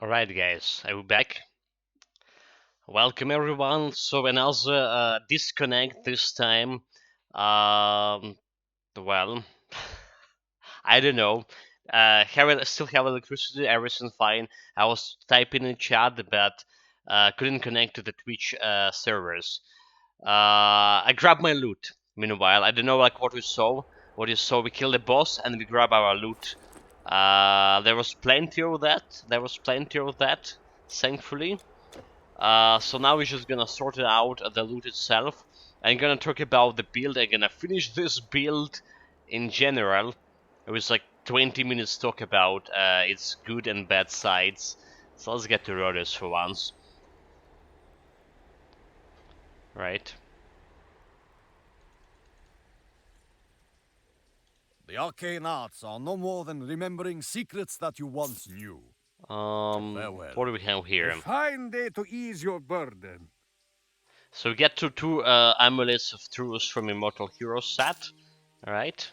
Alright guys, I'm back. Welcome everyone. So another disconnect this time. Well, I don't know. Still have electricity, everything fine. I was typing in chat but couldn't connect to the Twitch servers. I grabbed my loot. Meanwhile, I don't know like what we saw. What you saw, we killed the boss and we grab our loot. There was plenty of that. Thankfully. So now we're just gonna sort it out the loot itself. I'm gonna talk about the build. I'm gonna finish this build in general. It was like 20 minutes talk about its good and bad sides. So let's get to Rhodes for once. Right. The arcane arts are no more than remembering secrets that you once knew. Farewell. What do we have here? A fine day to ease your burden. So we get to two amulets of truth from Immortal Hero set. Alright.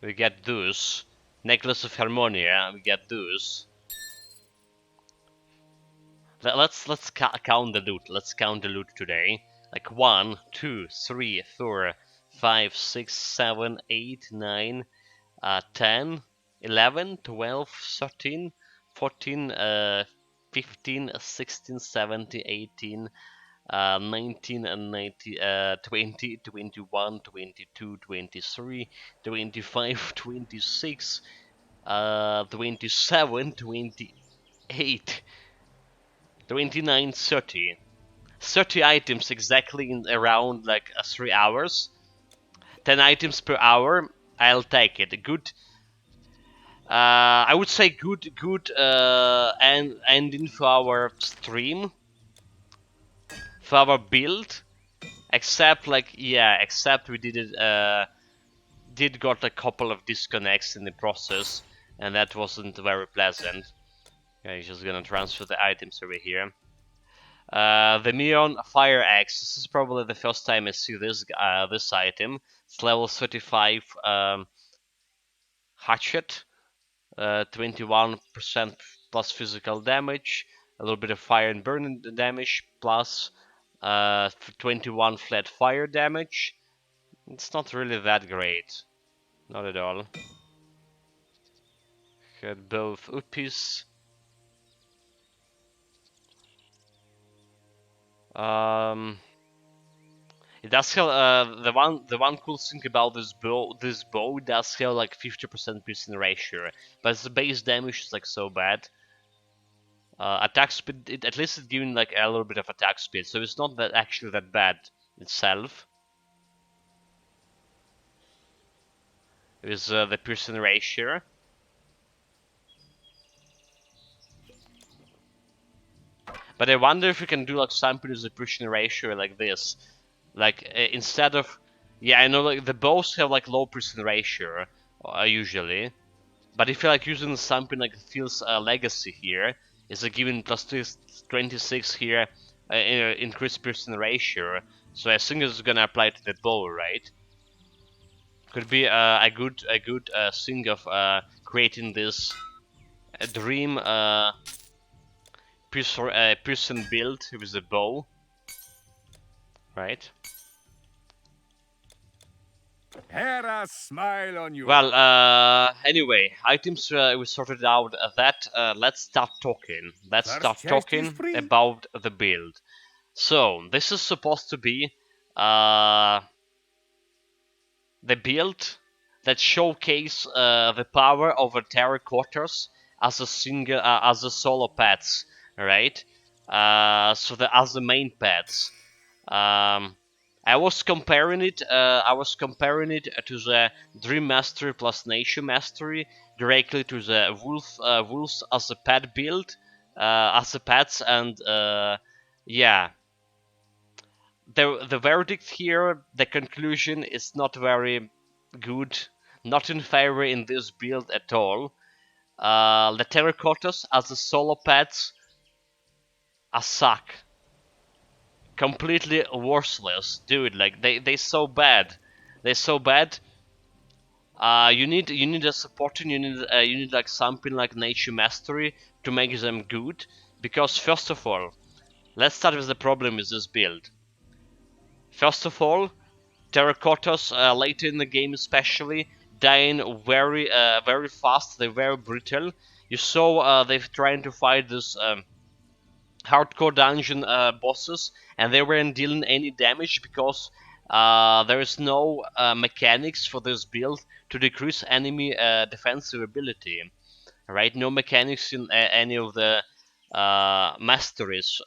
We get those. Necklace of Harmonia, we get those. Let's count the loot. Let's count the loot today. Like 1, 2, 3, 4, 5, 6, 7, 8, 9, 10, 11, 12, 13, 14, 15, 16, 17, 18, 19 and 90, 20, 21, 22, 23, 25, 26, 27, 28, 29, 30. 30 items exactly in around like 3 hours. 10 items per hour. I'll take it. Good. I would say good ending for our stream, for our build. Except except we did got a couple of disconnects in the process, and that wasn't very pleasant. Okay, just gonna transfer the items over here. The Neon Fire Axe. This is probably the first time I see this item. It's level 35 hatchet, 21% plus physical damage, a little bit of fire and burn damage, plus 21 flat fire damage. It's not really that great, not at all. Had both Uppies. It does have the one cool thing about this bow does have like 50% piercing ratio, but the base damage is like so bad. Attack speed, at least it's giving like a little bit of attack speed, so it's not that actually that bad itself. With the piercing ratio. But I wonder if we can do like something with the piercing ratio like this. Like instead of, yeah, I know like the bows have like low piercing ratio usually, but if you're like using something like Feels Legacy here, is a given plus 26 here, increased piercing ratio. So I think it's gonna apply to the bow, right? Could be a good thing of creating this dream piercing build with a bow, right? Hera, smile on you. Well, anyway, items we sorted out that. Let's start talking. Let's First start chest is talking free. about the build. So, this is supposed to be uh, the build that showcase the power of the terracottas as a single, as a solo pets, right? So as the main pets. Um, I was comparing it. To the Dream Mastery plus Nature Mastery directly to the Wolves as a pet build, as a pets, and yeah. The verdict here, the conclusion is not very good, not in favor in this build at all. The terracottas as a solo pets, a suck. Completely worthless, dude. Like they so bad. They're so bad. You need a supporting. You need like something like nature mastery to make them good. Because first of all, let's start with the problem with this build. First of all, terracottas later in the game especially dying very fast. They're very brittle. You saw they're trying to fight this hardcore dungeon bosses, and they weren't dealing any damage because there is no mechanics for this build to decrease enemy defensive ability. Right? No mechanics in any of the masteries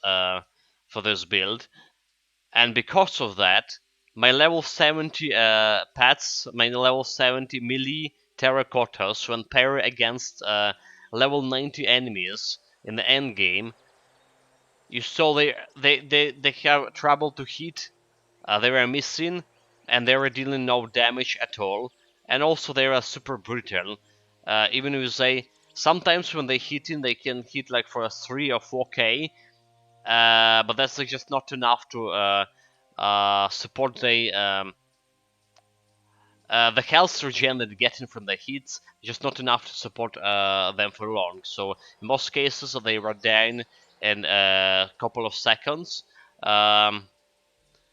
for this build, and because of that, my level 70 my level 70 melee terracottas, when paired against level 90 enemies in the end game, you saw they have trouble to hit. They were missing, and they were dealing no damage at all. And also they are super brittle. Even if they sometimes when they hit in, they can hit like for a 3 or 4k, but that's like just not enough to support the health regen that they're getting from the hits. Just not enough to support them for long. So in most cases they were down in a couple of seconds. Um,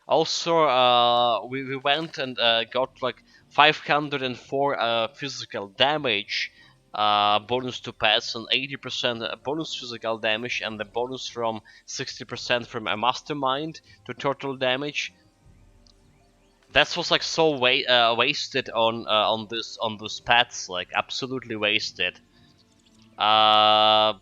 Also, we went and got like 504 physical damage bonus to pets, and 80% bonus physical damage, and the bonus from 60% from a mastermind to total damage. That was like so wasted on those pets, like absolutely wasted. Uh,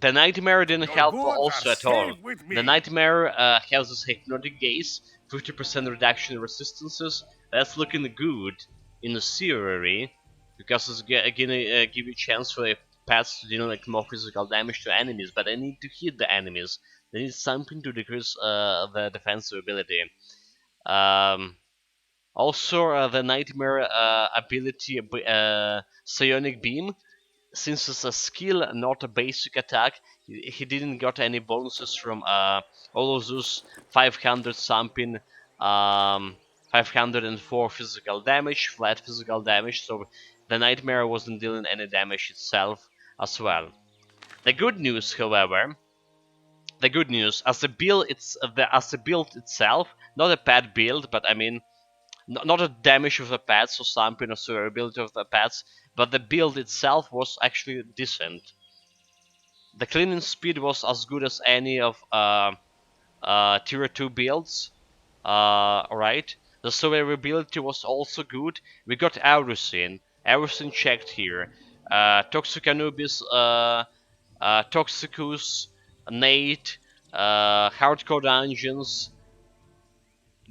The Nightmare didn't Your help goods are also at all. safe with The me. Nightmare has this hypnotic gaze, 50% reduction in resistances. That's looking good in the theory, because it's gonna give you a chance for the pets to deal like more physical damage to enemies, but they need to hit the enemies. They need something to decrease the defensive ability. Um, Also, the Nightmare ability, Psionic Beam, since it's a skill, not a basic attack, he didn't got any bonuses from all of those 500 something, 504 physical damage, flat physical damage. So the Nightmare wasn't dealing any damage itself as well. The good news, however, the good news as a build itself, not a bad build, but I mean not a damage of the pets or something or survivability of the pets, but the build itself was actually decent. The cleaning speed was as good as any of tier 2 builds, right? The survivability was also good. We got everything checked here. Toxic Anubis, Toxicus, Nate, Hardcore Dungeons,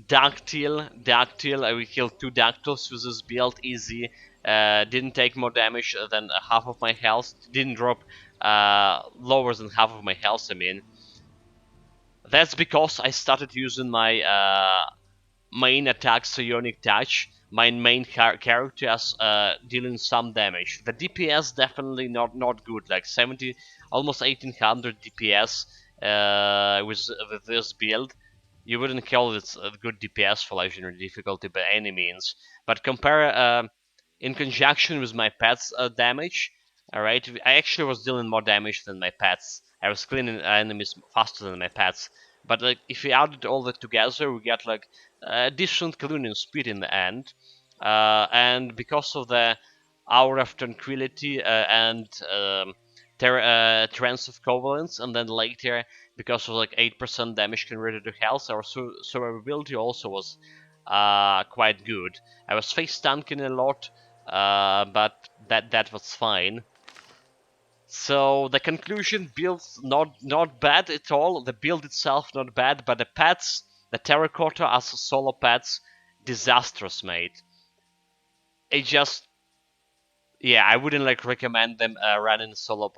Dactyl. We killed 2 Dactyls with this build, easy. Didn't take more damage than half of my health. Didn't drop lower than half of my health, I mean. That's because I started using my main attack, Psionic Touch, my main character as dealing some damage. The DPS definitely not good, like 70, almost 1800 DPS with this build. You wouldn't call it a good DPS for legendary difficulty by any means, but compare in conjunction with my pet's damage. Alright, I actually was dealing more damage than my pets. I was cleaning enemies faster than my pets. But like, if we added all that together, we get like decent cleaning speed in the end. And because of the Hour of Tranquility and Trance of Covalence, and then later, because of like 8% damage converted to health, our survivability also was quite good. I was face tanking a lot, but that was fine. So the conclusion: builds not bad at all. The build itself not bad, but the pets, the terracotta as solo pets, disastrous, mate. It just, yeah, I wouldn't like recommend them running solo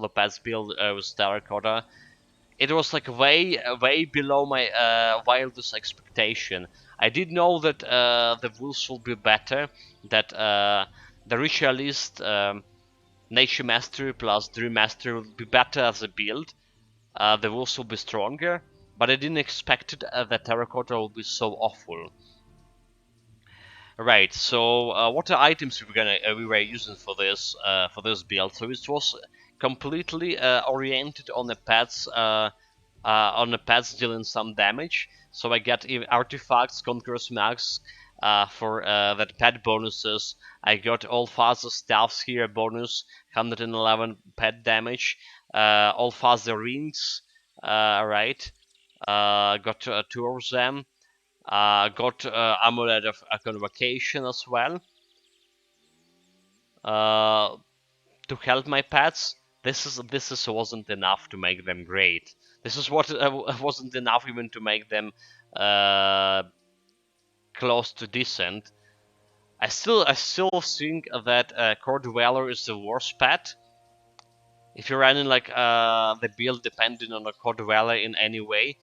pets build with terracotta. It was like way below my wildest expectation. I did know that the wolves will be better, that the ritualist. Nature Mastery plus Dream Mastery will be better as a build. The wolves will be stronger, but I didn't expect it, that Terracotta will be so awful. Right. So what are items we were using for this build? So it was completely oriented on the pets dealing some damage. So I get artifacts, Conqueror's Max for that pet bonuses. I got all Father staffs here bonus 111 pet damage. All Father rings. Right. Got two of them. Got Amulet of Convocation as well uh, to help my pets. This is wasn't enough to make them great. This is what wasn't enough even to make them uh, close to decent. I still think that Core Dweller is the worst pet. If you're running like the build depending on a Core Dweller in any way,